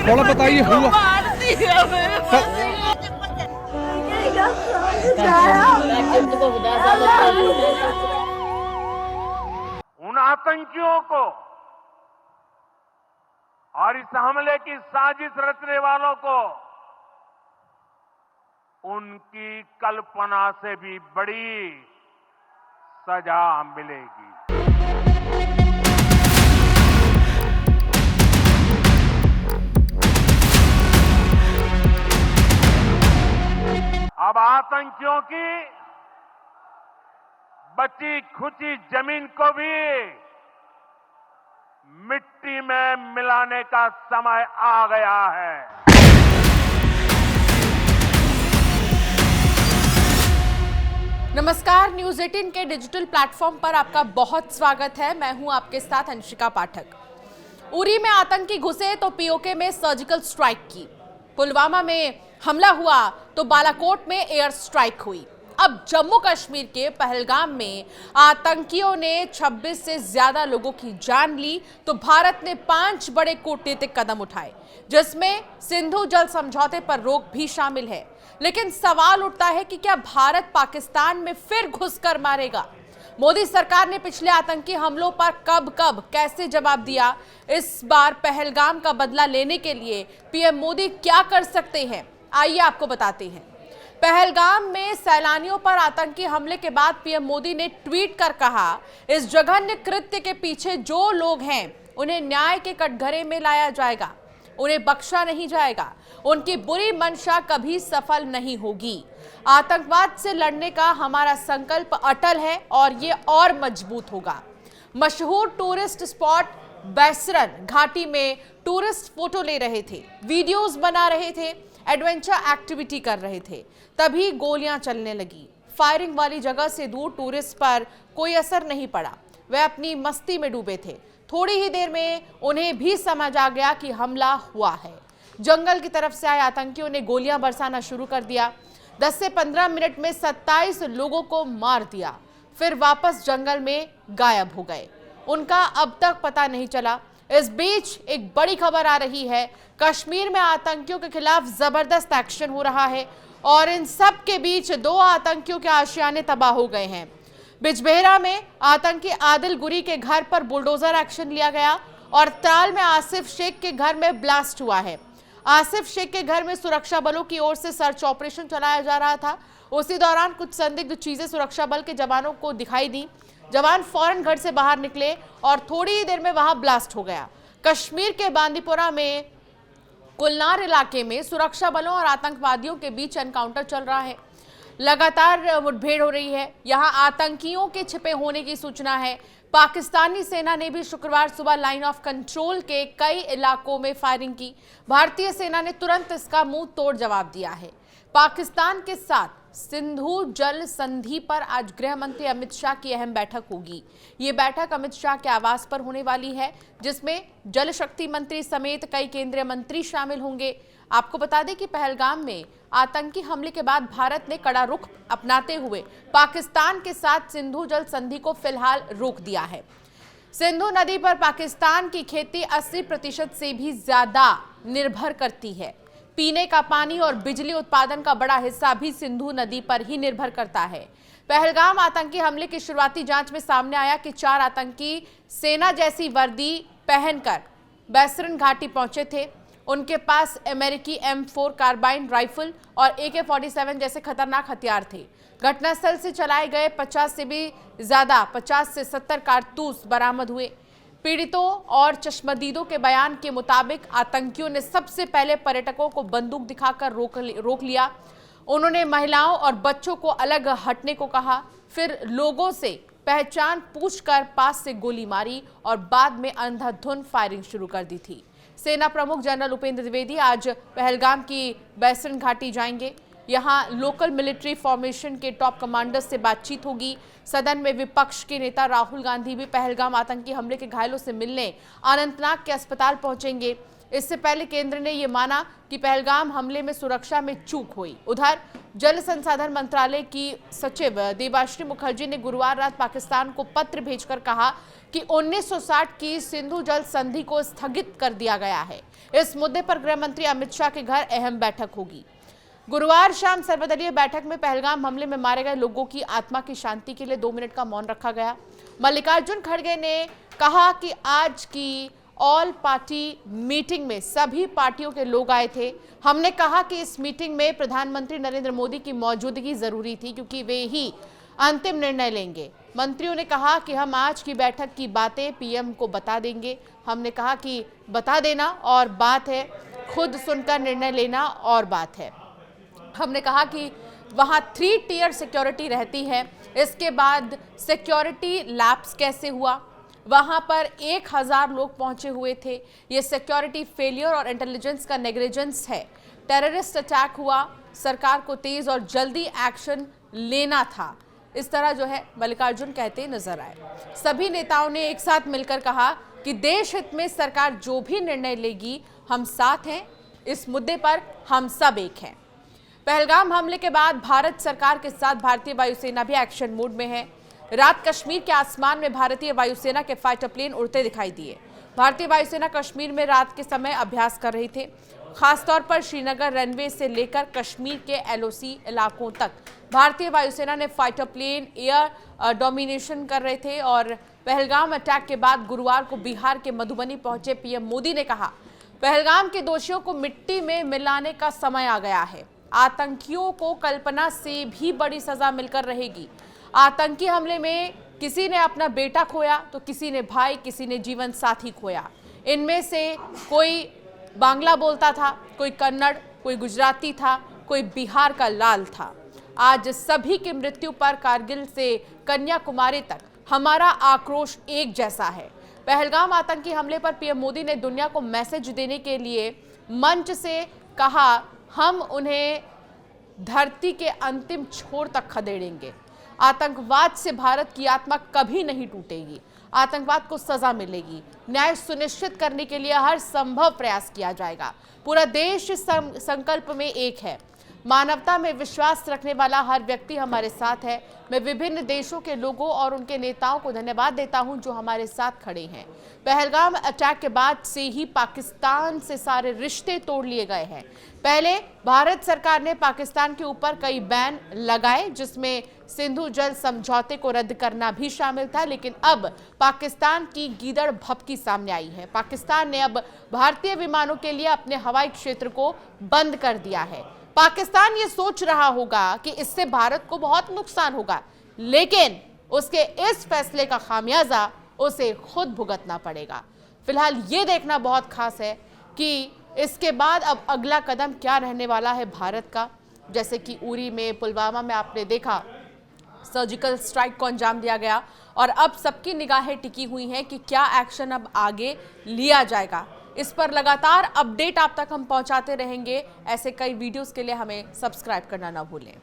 थोड़ा बताइए हुआ। उन आतंकियों को और इस हमले की साजिश रचने वालों को उनकी कल्पना से भी बड़ी सजा मिलेगी। अब आतंकियों की बची खुची जमीन को भी मिट्टी में मिलाने का समय आ गया है। नमस्कार, न्यूज 18 के डिजिटल प्लेटफॉर्म पर आपका बहुत स्वागत है। मैं हूं आपके साथ अंशिका पाठक। उरी में आतंकी घुसे तो पीओके में सर्जिकल स्ट्राइक की, पुलवामा में हमला हुआ तो बालाकोट में एयर स्ट्राइक हुई। अब जम्मू कश्मीर के पहलगाम में आतंकियों ने 26 से ज्यादा लोगों की जान ली तो भारत ने 5 बड़े कूटनीतिक कदम उठाए, जिसमें सिंधु जल समझौते पर रोक भी शामिल है। लेकिन सवाल उठता है कि क्या भारत पाकिस्तान में फिर घुसकर मारेगा? मोदी सरकार ने पिछले आतंकी हमलों पर कब कैसे जवाब दिया? इस बार पहलगाम का बदला लेने के लिए पीएम मोदी क्या कर सकते हैं, आइए आपको बताते हैं। पहलगाम में सैलानियों पर आतंकी हमले के बाद पीएम मोदी ने ट्वीट कर कहा, इस जघन्य कृत्य के पीछे जो लोग हैं उन्हें न्याय के कटघरे में लाया जाएगा, उन्हें बख्शा नहीं जाएगा, उनकी बुरी मंशा कभी सफल नहीं होगी। आतंकवाद से लड़ने का हमारा संकल्प अटल है और ये और मजबूत होगा। मशहूर टूरिस्ट स्पॉट बैसरन घाटी में टूरिस्ट फोटो ले रहे थे, वीडियोस बना रहे थे, एडवेंचर एक्टिविटी कर रहे थे, तभी गोलियां चलने लगी। फायरिंग वाली जगह से दूर टूरिस्ट पर कोई असर नहीं पड़ा, वे अपनी मस्ती में डूबे थे। थोड़ी ही देर में उन्हें भी समझ आ गया कि हमला हुआ है। जंगल की तरफ से आए आतंकियों ने गोलियां बरसाना शुरू कर दिया। 10 से 15 मिनट में 27 लोगों को मार दिया, फिर वापस जंगल में गायब हो गए। उनका अब तक पता नहीं चला। इस बीच एक बड़ी खबर आ रही है, कश्मीर में आतंकियों के खिलाफ जबरदस्त एक्शन हो रहा है और इन सब के बीच 2 आतंकियों के आशियाने तबाह हो गए हैं। बिजबेहरा में आतंकी आदिल गुरी के घर पर बुलडोजर एक्शन लिया गया और त्राल में आसिफ शेख के घर में ब्लास्ट हुआ है। आसिफ शेख के घर में सुरक्षा बलों की ओर से सर्च ऑपरेशन चलाया जा रहा था। उसी दौरान कुछ संदिग्ध चीजें सुरक्षा बल के जवानों को दिखाई दी। जवान फौरन घर से बाहर निकले और थोड़ी ही देर में वहां ब्लास्ट हो गया। कश्मीर के बांदीपोरा में कुलनार इलाके में सुरक्षा बलों और आतंकवादियों के बीच एनकाउंटर चल रहा है। लगातार मुठभेड़ हो रही है। यहां आतंकियों के छिपे होने की सूचना है। पाकिस्तानी सेना ने भी शुक्रवार सुबह लाइन ऑफ कंट्रोल के कई इलाकों में फायरिंग की। भारतीय सेना ने तुरंत इसका मुंह तोड़ जवाब दिया है। पाकिस्तान के साथ सिंधु जल संधि पर आज गृह मंत्री अमित शाह की अहम बैठक होगी। ये बैठक अमित शाह के आवास पर होने वाली है, जिसमें जल शक्ति मंत्री समेत कई केंद्रीय मंत्री शामिल होंगे। आपको बता दें कि पहलगाम में आतंकी हमले के बाद भारत ने कड़ा रुख अपनाते हुए पाकिस्तान के साथ सिंधु जल संधि को फिलहाल रोक दिया है। सिंधु नदी पर पाकिस्तान की खेती 80% से भी ज्यादा निर्भर करती है। पीने का पानी और बिजली उत्पादन का बड़ा हिस्सा भी सिंधु नदी पर ही निर्भर करता है। पहलगाम आतंकी हमले की शुरुआती जांच में सामने आया कि 4 आतंकी सेना जैसी वर्दी पहनकर बैसरन घाटी पहुंचे थे। उनके पास अमेरिकी M4 कार्बाइन राइफल और AK-47 जैसे खतरनाक हथियार थे। घटनास्थल से चलाए गए 50 से 70 कारतूस बरामद हुए। पीड़ितों और चश्मदीदों के बयान के मुताबिक आतंकियों ने सबसे पहले पर्यटकों को बंदूक दिखाकर रोक लिया। उन्होंने महिलाओं और बच्चों को अलग हटने को कहा, फिर लोगों से पहचान पूछकर पास से गोली मारी और बाद में अंधाधुंध फायरिंग शुरू कर दी थी। सेना प्रमुख जनरल उपेंद्र द्विवेदी आज पहलगाम की बैसरन घाटी जाएंगे। यहां लोकल मिलिट्री फॉर्मेशन के टॉप कमांडर्स से बातचीत होगी। सदन में विपक्ष के नेता राहुल गांधी भी पहलगाम आतंकी हमले के घायलों से मिलने अनंतनाग के अस्पताल पहुंचेंगे। इससे पहले केंद्र ने यह माना कि पहलगाम हमले में सुरक्षा में चूक हुई। उधर जल संसाधन मंत्रालय की सचिव देबाश्री मुखर्जी ने गुरुवार रात पाकिस्तान को पत्र भेजकर कहा कि 1960 की सिंधु जल संधि को स्थगित कर दिया गया है। इस मुद्दे पर गृह मंत्री अमित शाह के घर अहम बैठक होगी। गुरुवार शाम सर्वदलीय बैठक में पहलगाम हमले में मारे गए लोगों की आत्मा की शांति के लिए 2 मिनट का मौन रखा गया। मल्लिकार्जुन खड़गे ने कहा कि आज की ऑल पार्टी मीटिंग में सभी पार्टियों के लोग आए थे। हमने कहा कि इस मीटिंग में प्रधानमंत्री नरेंद्र मोदी की मौजूदगी जरूरी थी क्योंकि वे ही अंतिम निर्णय लेंगे। मंत्रियों ने कहा कि हम आज की बैठक की बातें पीएम को बता देंगे। हमने कहा कि बता देना और बात है, खुद सुनकर निर्णय लेना और बात है। हमने कहा कि वहां 3 टियर सिक्योरिटी रहती है। इसके बाद सिक्योरिटी लैप्स कैसे हुआ, वहां पर 1000 लोग पहुंचे हुए थे। ये सिक्योरिटी फेलियर और इंटेलिजेंस का नेग्लिजेंस है। टेररिस्ट अटैक हुआ, सरकार को तेज और जल्दी एक्शन लेना था। इस तरह जो है मल्लिकार्जुन कहते नजर आए। सभी नेताओं ने एक साथ मिलकर कहा कि देश हित में सरकार जो भी निर्णय लेगी हम साथ हैं, इस मुद्दे पर हम सब एक हैं। पहलगाम हमले के बाद भारत सरकार के साथ भारतीय वायुसेना भी एक्शन मोड में है। रात कश्मीर के आसमान में भारतीय वायुसेना के फाइटर प्लेन उड़ते दिखाई दिए। भारतीय वायुसेना कश्मीर में रात के समय अभ्यास कर रही थी। खासतौर पर श्रीनगर रनवे से लेकर कश्मीर के एलओसी इलाकों तक भारतीय वायुसेना ने फाइटर प्लेन एयर डोमिनेशन कर रहे थे। और पहलगाम अटैक के बाद गुरुवार को बिहार के मधुबनी पहुंचे पीएम मोदी ने कहा, पहलगाम के दोषियों को मिट्टी में मिलाने का समय आ गया है। आतंकियों को कल्पना से भी बड़ी सजा मिलकर रहेगी। आतंकी हमले में किसी ने अपना बेटा खोया तो किसी ने भाई, किसी ने जीवन साथी खोया। इनमें से कोई बांग्ला बोलता था, कोई कन्नड़, कोई गुजराती था, कोई बिहार का लाल था। आज सभी की मृत्यु पर कारगिल से कन्याकुमारी तक हमारा आक्रोश एक जैसा है। पहलगाम आतंकी हमले पर पीएम मोदी ने दुनिया को मैसेज देने के लिए मंच से कहा, हम उन्हें धरती के अंतिम छोर तक खदेड़ेंगे। आतंकवाद से भारत की आत्मा कभी नहीं टूटेगी। आतंकवाद को सजा मिलेगी। न्याय सुनिश्चित करने के लिए हर संभव प्रयास किया जाएगा। पूरा देश इस संकल्प में एक है। मानवता में विश्वास रखने वाला हर व्यक्ति हमारे साथ है। मैं विभिन्न देशों के लोगों और उनके नेताओं को धन्यवाद देता हूं जो हमारे साथ खड़े हैं। पहलगाम अटैक के बाद से ही पाकिस्तान से सारे रिश्ते तोड़ लिए गए हैं। पहले भारत सरकार ने पाकिस्तान के ऊपर कई बैन लगाए, जिसमें सिंधु जल समझौते को रद्द करना भी शामिल था, लेकिन अब पाकिस्तान की गीदड़ भभकी सामने आई है। पाकिस्तान ने अब भारतीय विमानों के लिए अपने हवाई क्षेत्र को बंद कर दिया है। पाकिस्तान ये सोच रहा होगा कि इससे भारत को बहुत नुकसान होगा, लेकिन उसके इस फैसले का खामियाजा उसे खुद भुगतना पड़ेगा। फिलहाल ये देखना बहुत खास है कि इसके बाद अब अगला कदम क्या रहने वाला है भारत का। जैसे कि उरी में, पुलवामा में आपने देखा सर्जिकल स्ट्राइक को अंजाम दिया गया और अब सबकी निगाहें टिकी हुई हैं कि क्या एक्शन अब आगे लिया जाएगा। इस पर लगातार अपडेट आप तक हम पहुंचाते रहेंगे। ऐसे कई वीडियोस के लिए हमें सब्सक्राइब करना ना भूलें।